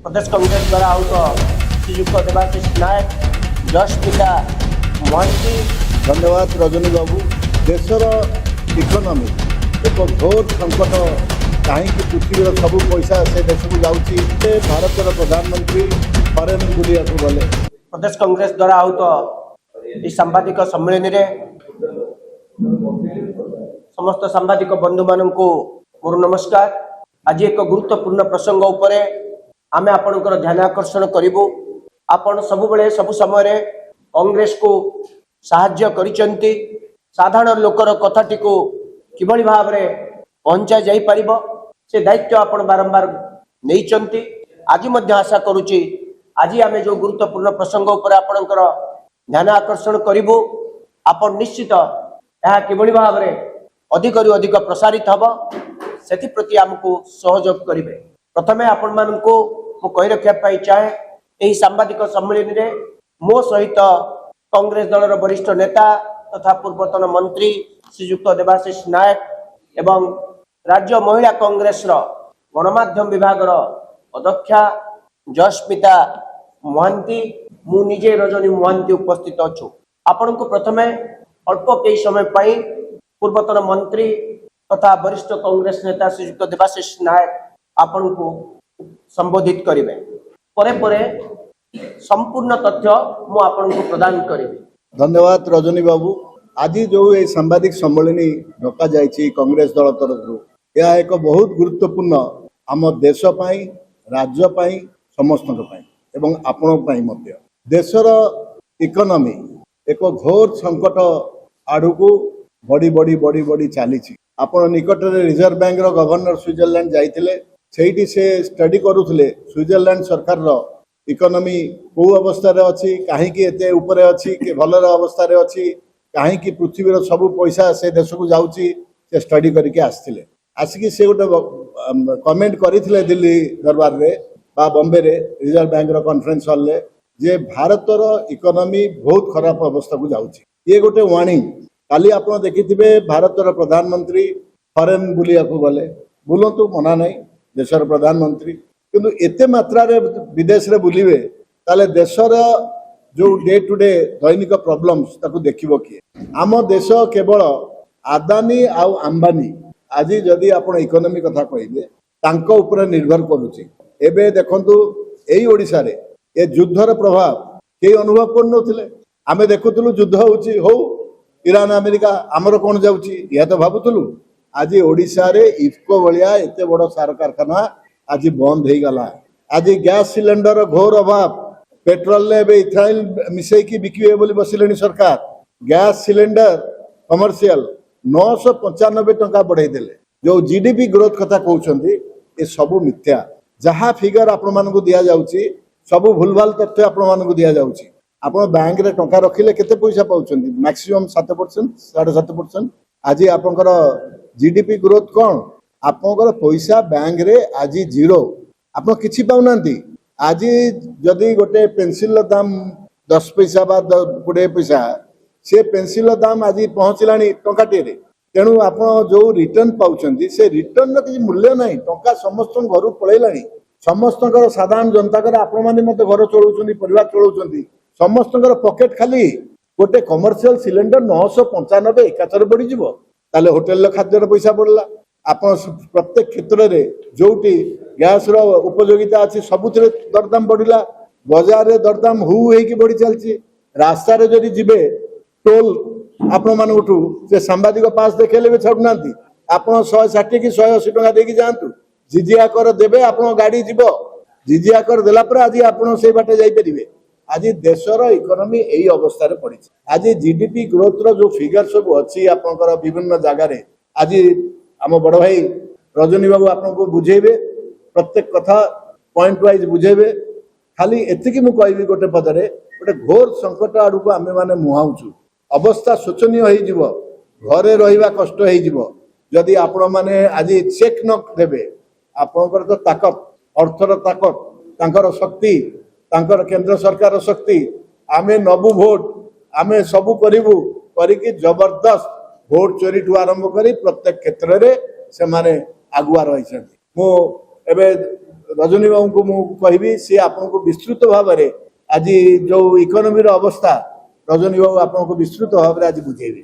प्रदेश कांग्रेस द्वारा आहुत श्रीयुक्त देवाशीष नायक जस्मिता महांती। धन्यवाद रजनी बाबू। देशर इकोनॉमी एक घोर संकट कहीं पृथ्वीर सब पैसा से देश को जाऊँगी। भारतर प्रधानमंत्री फरेन बुलिया गले। प्रदेश कांग्रेस द्वारा आहुत इस सांबादिक सम्मेलन रे समस्त सांबादिक बंधु मान मोर नमस्कार। आज एक गुरुत्वपूर्ण प्रसंग उपरे आमे आपनकर ध्यान आकर्षण करिबु। आपण सब बेले सब समय कांग्रेस को साहाय्य करिसेंती। साधारण लोकर कथाटी को किभली भाव रे पहुंचा जाई परिबो से दायित्व आपण बारंबार नैचंती। आज मध्य आशा करूची आज आमे जो गुरुत्वपूर्ण प्रसंग उपरे आपनकर ध्यान आकर्षण करिबु। आपण निश्चित यह किभली भाव रे अधिक रु अधिक प्रसारित हबो सेति प्रति हमको सहयोग करिवे। प्रथमे आपण माननको मु कहि रखिया पाई चाहे एही सांबादिक सम्मेलन रे मो सहित कांग्रेस दलर वरिष्ठ नेता तथा पूर्वतन मंत्री श्रीयुक्त देवाशीष नायक एवं राज्य महिला कांग्रेस गणमाध्यम विभाग अध्यक्षा जस्मिता महांती मु निजे रजनी महांती उपस्थित अच्छु। आपण को प्रथमे अल्प कई समय पाई पूर्वतन मंत्री तथा वरिष्ठ कांग्रेस नेता श्रीयुक्त देवाशीष नायक आपण को संबोधित करिवे। परे परे संपूर्ण तथ्य मु आपण को प्रदान करिवे। धन्यवाद रजनी बाबू। आज जो ये सांबादिक सम्मेलन डका जाइछि कांग्रेस दल तरफ यह एक बहुत गुरुत्वपूर्ण आम देश पाई राज्य पाई समस्त एवं आपण पाई मध्य। देशर इकोनॉमी एक घोर संकट आड़ू बड़ी बड़ी बड़ी बड़ी चली। आपण निकट में रिजर्व बैंक गवर्नर स्विट्जरलैंड जाइथिले सेठी से स्टडी करुले स्विट्जरलैंड सरकार इकोनॉमी को अवस्था अच्छी कहीं एते ऊपर अच्छी कि भलर अवस्था अच्छी कहीं पृथ्वीर सब पैसा से देश को जाऊँगी से स्टडी करके आसते आसिक से गोटे कमेंट करते दिल्ली दरबार रे बा बॉम्बे रे रिजर्व बैंक कॉन्फ्रेंस हॉल रे जे भारतर इकोनॉमी बहुत खराब अवस्था को जाऊँगी। ये गोटे वार्निंग। काली आप देखिथिबे भारतर प्रधानमंत्री फरेन बुलिया गले बुलतु मना नहीं देशर प्रधानमंत्री किंतु एते मात्रा रे विदेश रे बुलिवे ताले देशर जो day to day Dainik problems ताकू देखिबो किए। आम देश केवल आदानी आउ अंबानी आज जदि आपण इकोनॉमी कथा कहले तांको ऊपर निर्भर करूची। एबे देखंतु एई ओडिसा रे ए युद्धर प्रभाव के अनुभव करनोथिले। आमे देखुतलु युद्ध होउची हो ईरान अमेरिका आमर कौन जाऊँगी यह तो भावुलु। आज ओडिशा रे इफको भलिया एते बड़ सार कारखाना आज बंद हो गला। आज गैस सिलेंडर घोर अभाव पेट्रोल इथाइल मिसेकी बिकिबे बोली बसिलेनी सरकार। गैस सिलेंडर कमर्शियल 995 टंका बढ़ाई देले। जो जीडीपी ग्रोथ कथा कहउछंती ए सब मिथ्या। जहाँ फिगर आपण मानकु दिया जाउची सब भूलभाल तथ्य आपण मानकु दिया जाउची। आपण बैंक रे टंका रखिले केते पैसा पाउछंती मैक्सिमम 7% 7.5%। आज आपनकर जीडीपी ग्रोथ कौन आपनकर पैसा बैंक रे आज जीरो आप किछि पाउनांती। आज जदि गोटे पेंसिल दाम 10 पैसा बा 20 पैसा से पेंसिल दाम आज पहुँचलानी टंकाटे रे। तेणु आप जो रिटर्न पाउछंती से रिटर्न किछि मूल्य नहीं। टंका समस्त घर पळैलानी समस्त साधारण जनता आपण माने मते घर चलाउछंती परिवार चलाउछंती समस्त पॉकेट खाली। गोटे कमर्शियल सिलेंडर 995 एकाथर बढ़ी जीवो ताले होटेल खाद्यर पैसा बढ़ला। आप प्रत्येक क्षेत्र में जोटी गैस उपयोगिता अच्छी सबुथिरे दरदाम बढ़ला। बाजार रे दरदाम हु होइकी बढ़ी चलची। रास्ता रे जदि जिबे टोल आपण मानठू से सांबादिक पास देखेले भी छाड़ना आप 160 कि 180 टका देकी जातु जिजिया कर देबे आपण गाड़ी जीव जिजिया कर देला पर आज आपण से बाटे जाई परिबे। आज देशर इकोनॉमी यही अवस्था रे पड़ी। आज जीडीपी ग्रोथ रो जो फिगर सब अच्छी आपनकर विभिन्न जगह रे आज आम बड़ भाई रजनी बाबू आपको बुझेबे प्रत्येक कथा पॉइंट वाइज बुझेबे। खाली एतिकी मु कहबी गोटे पदरे गोटे घोर संकट आड़ू आमे माने मुहाउछु। अवस्था शोचनीय होई जीवो घरे रहिबा कष्ट होई जीवो जदि आपण माने आज चेक न देबे। आपनकर तो ताकत अर्थर ताकत तांकर शक्ति तांकर केंद्र सरकार शक्ति आमे नबु भोट आमे सबु करिवु करिकी जबरदस्त भोट चोरी ठू आरंभ करी प्रत्येक क्षेत्र रे से माने आगुआ रही। मु एबे रजनी बाबू को मु कहबी सी आपको विस्तृत भाव में आज जो इकोनॉमी अवस्था रजनी बाबू आपको विस्तृत भाव में आज बुझेबे।